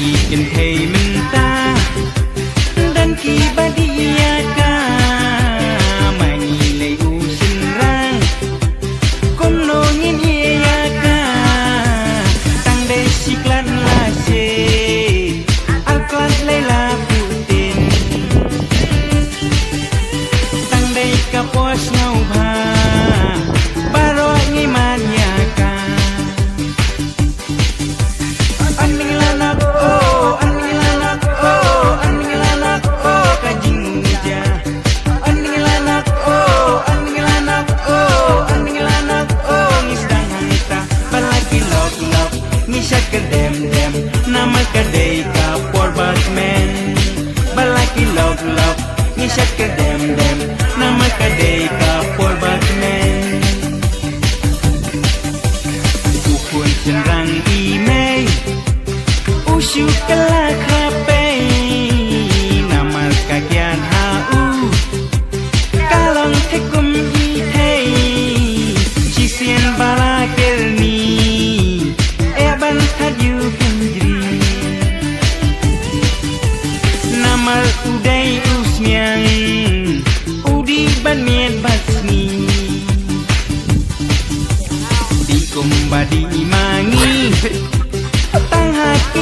Ikan hei mentah dan kibadiaka mangilay usinrang konongin iyaka tang desiklan lase alklat lela putin tang day kapos ngauba baro ngimanyaka aning lanak aning lanak aning lanak kajing muja aning lanak aning lanak aning lanak ngisdang hangita balaki lok lok ngisat kedem dem nama kadai kapor batman balaki lok lok ngisat kedem dem nama kadai kapor batman ukun cenrang imei usyu kelak hape namal kagian hau kalong tekum itei cisian balakerni eban hadyu hendri namal udai usmiang udi ban miet basni di kumbadi mangi tang haki